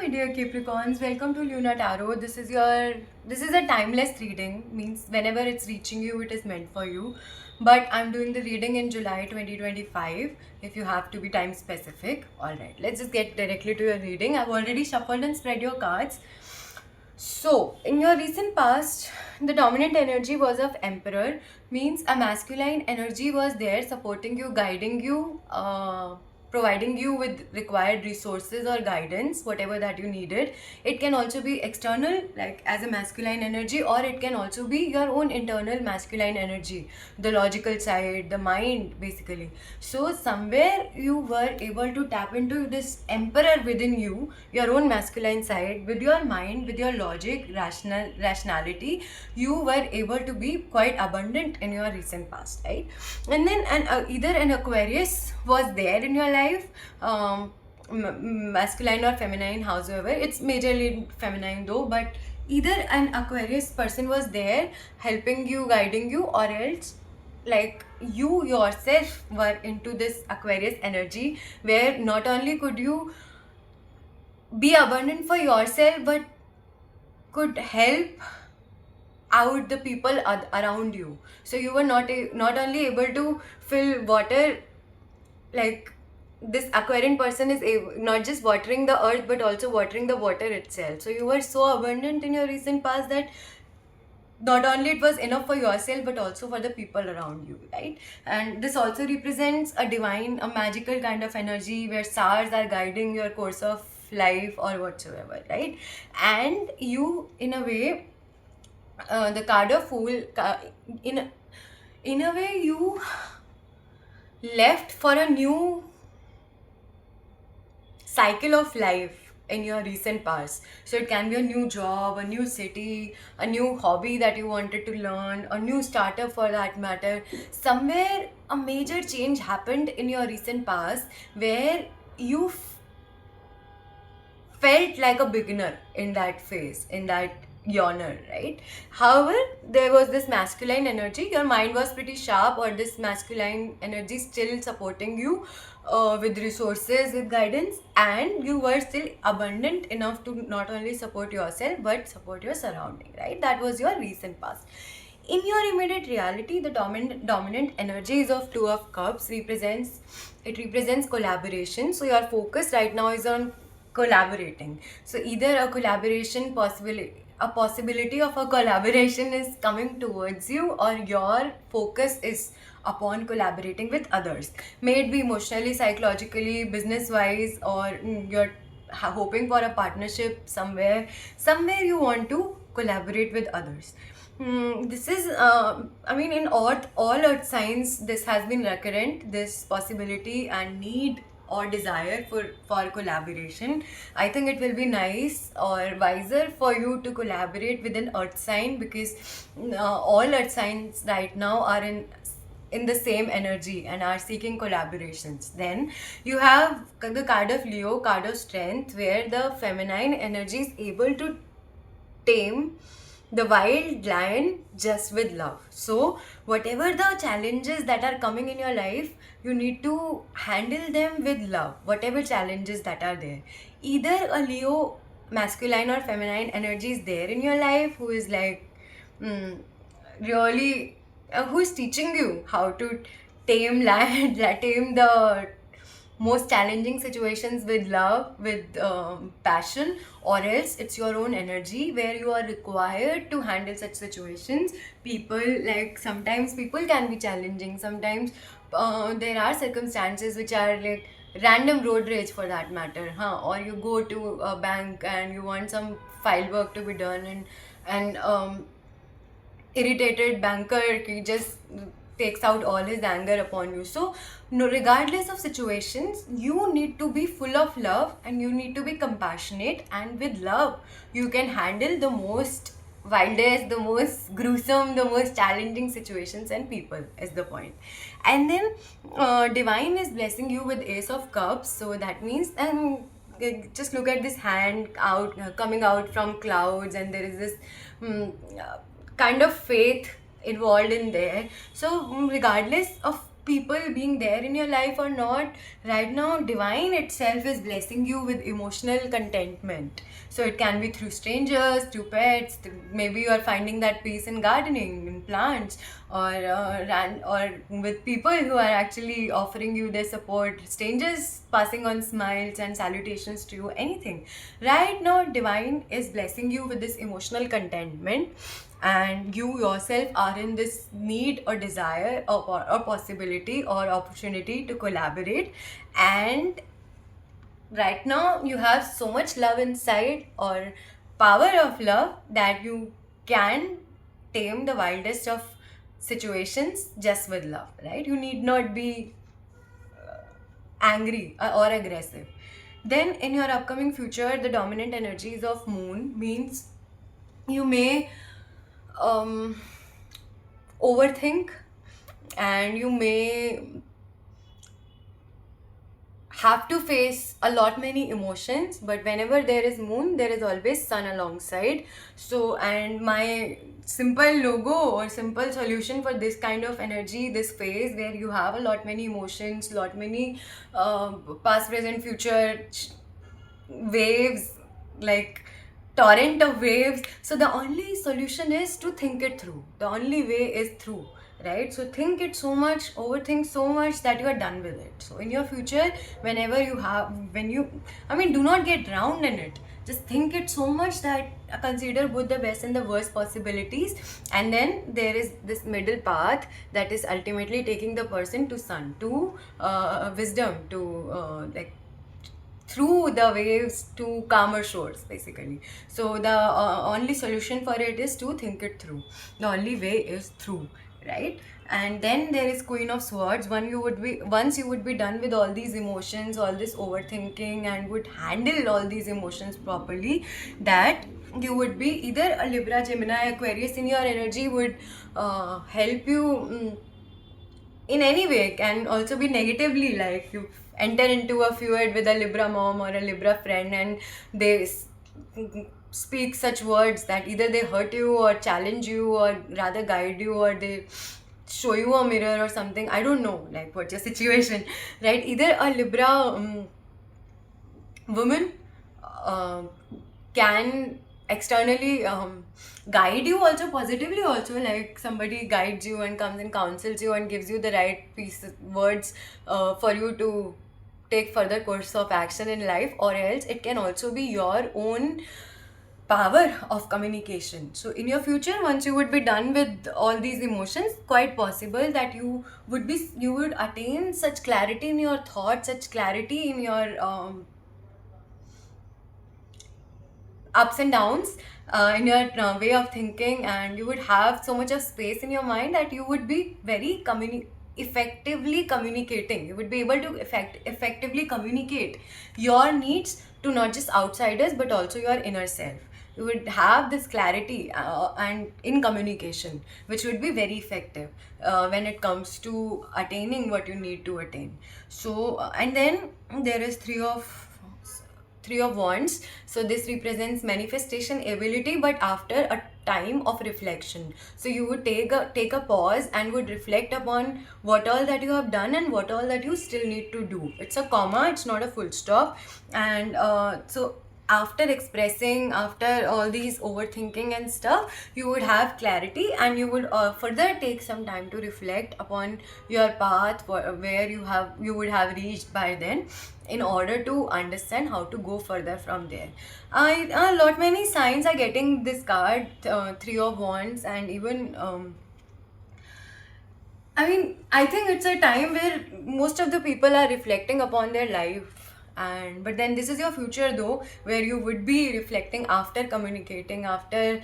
my dear Capricorns, welcome to Luna Tarot. This is a timeless reading, means whenever it's reaching you, it is meant for you. But I'm doing the reading in July 2025, if you have to be time specific. Alright, let's just get directly to your reading. I've already shuffled and spread your cards. So, in your recent past, the dominant energy was of Emperor, means a masculine energy was there supporting you, guiding you, providing you with required resources or guidance, whatever that you needed. It can also be external, like as a masculine energy, or it can also be your own internal masculine energy, the logical side, the mind, basically. So, somewhere you were able to tap into this Emperor within you, your own masculine side, with your mind, with your logic, rationality. You were able to be quite abundant in your recent past, right? And then either an Aquarius was there in your life, masculine or feminine, howsoever. It's majorly feminine though, but either an Aquarius person was there helping you, guiding you, or else like you yourself were into this Aquarius energy, where not only could you be abundant for yourself but could help out the people around you. So you were not only able to fill water, like this Aquarian person is not just watering the earth but also watering the water itself. So you were so abundant in your recent past that not only it was enough for yourself but also for the people around you, right? And this also represents a divine, a magical kind of energy where stars are guiding your course of life or whatsoever, right? And you, in a way, the card of Fool, in a way, you left for a new cycle of life in your recent past. So it can be a new job, a new city, a new hobby that you wanted to learn, a new startup for that matter. Somewhere a major change happened in your recent past where you felt like a beginner in that phase, in that yawner, right? However, there was this masculine energy. Your mind was pretty sharp, or this masculine energy still supporting you with resources, with guidance, and you were still abundant enough to not only support yourself but support your surrounding, right? That was your recent past. In your immediate reality, the dominant energies of Two of Cups represents collaboration. So your focus right now is on collaborating. So either a possibility of a collaboration is coming towards you, or your focus is upon collaborating with others. May it be emotionally, psychologically, business wise, or you're hoping for a partnership somewhere. Somewhere you want to collaborate with others. This is, I mean, in all earth signs, this has been recurrent, this possibility and need or desire for collaboration. I think it will be nice or wiser for you to collaborate with an earth sign, because all earth signs right now are in the same energy and are seeking collaborations. Then you have the card of Leo, card of strength, where the feminine energy is able to tame the wild lion just with love. So, whatever the challenges that are coming in your life, you need to handle them with love, whatever challenges that are there. Either a Leo masculine or feminine energy is there in your life who is like, really, who is teaching you how to tame lion, tame the most challenging situations with love, with passion, or else it's your own energy where you are required to handle such situations. People, like sometimes people can be challenging, sometimes there are circumstances which are like random road rage for that matter, or you go to a bank and you want some file work to be done, and irritated banker he just takes out all his anger upon you. So no, regardless of situations, you need to be full of love and you need to be compassionate, and with love you can handle the most wildest, the most gruesome, the most challenging situations and people, is the point. And then divine is blessing you with Ace of Cups. So that means, just look at this hand out, coming out from clouds, and there is this kind of faith involved in there. So regardless of people being there in your life or not, right now divine itself is blessing you with emotional contentment. So it can be through strangers, through pets, maybe you are finding that peace in gardening, in plants, or with people who are actually offering you their support, strangers passing on smiles and salutations to you, anything. Right now divine is blessing you with this emotional contentment, and you yourself are in this need or desire or possibility or opportunity to collaborate. And right now you have so much love inside, or power of love, that you can tame the wildest of situations just with love, right? You need not be angry or aggressive. Then in your upcoming future, the dominant energies of moon means you may um, overthink, and you may have to face a lot many emotions. But whenever there is moon, there is always sun alongside. So, and my simple logo or simple solution for this kind of energy, this phase where you have a lot many emotions, lot many past, present, future waves, like torrent of waves. So the only solution is to think it through. The only way is through, right? So think it so much, overthink so much that you are done with it. So in your future, whenever you have, when you, I mean, do not get drowned in it. Just think it so much that consider both the best and the worst possibilities. And then there is this middle path that is ultimately taking the person to sun, to wisdom, to like through the waves to calmer shores, basically. So the only solution for it is to think it through. The only way is through, right? And then there is Queen of Swords. Once you would be done with all these emotions, all this overthinking, and would handle all these emotions properly, that you would be either a Libra, Gemini, Aquarius in your energy would help you in any way. Can also be negatively, like you enter into a feud with a Libra mom or a Libra friend, and they speak such words that either they hurt you or challenge you or rather guide you, or they show you a mirror or something. I don't know, like what's your situation, right? Either a Libra woman uh, can externally guide you also positively, also like somebody guides you and comes and counsels you and gives you the right piece of words for you to take further course of action in life. Or else it can also be your own power of communication. So in your future, once you would be done with all these emotions, quite possible that you would attain such clarity in your thoughts, such clarity in your ups and downs in your way of thinking, and you would have so much of space in your mind that you would be very effectively communicating. You would be able to effectively communicate your needs to not just outsiders but also your inner self. You would have this clarity and in communication, which would be very effective when it comes to attaining what you need to attain. So and then there is Three of Wands. So this represents manifestation ability, but after a time of reflection. So you would take a pause and would reflect upon what all that you have done and what all that you still need to do. It's a comma, it's not a full stop. And so after expressing, after all these overthinking and stuff, you would have clarity, and you would further take some time to reflect upon your path, where you would have reached by then, in order to understand how to go further from there. A lot many signs are getting this card, Three of Wands, and even I mean, I think it's a time where most of the people are reflecting upon their life. And but then this is your future though, where you would be reflecting after communicating, after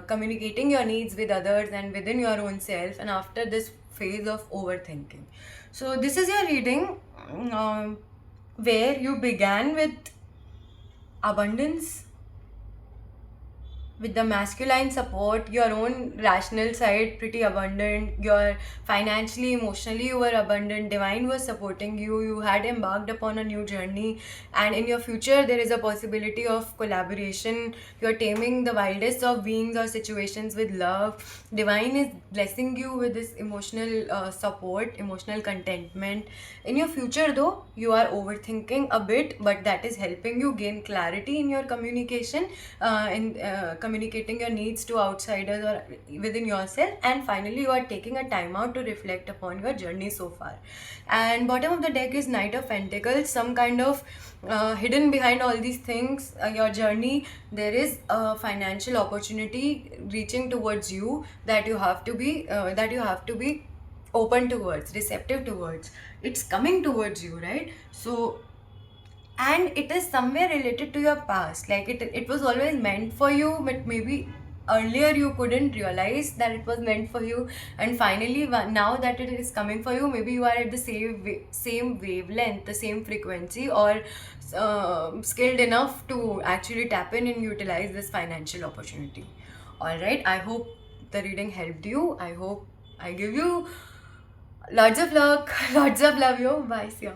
communicating your needs with others and within your own self, and after this phase of overthinking. So this is your reading, um, where you began with abundance, with the masculine support, your own rational side pretty abundant, you're financially, emotionally you were abundant, divine was supporting you, you had embarked upon a new journey, and in your future there is a possibility of collaboration. You're taming the wildest of beings or situations with love. Divine is blessing you with this emotional support, emotional contentment. In your future though, you are overthinking a bit, but that is helping you gain clarity in your communication, in communicating your needs to outsiders or within yourself. And finally, you are taking a time out to reflect upon your journey so far. And bottom of the deck is Knight of Pentacles, some kind of hidden behind all these things, your journey, there is a financial opportunity reaching towards you that you have to be open towards, receptive towards. It's coming towards you, right? So, and it is somewhere related to your past, like it was always meant for you, but maybe earlier you couldn't realize that it was meant for you, and finally now that it is coming for you, maybe you are at the same wavelength, the same frequency, or skilled enough to actually tap in and utilize this financial opportunity. All right, I hope the reading helped you. I hope I give you lots of luck, lots of love. You bye, see ya.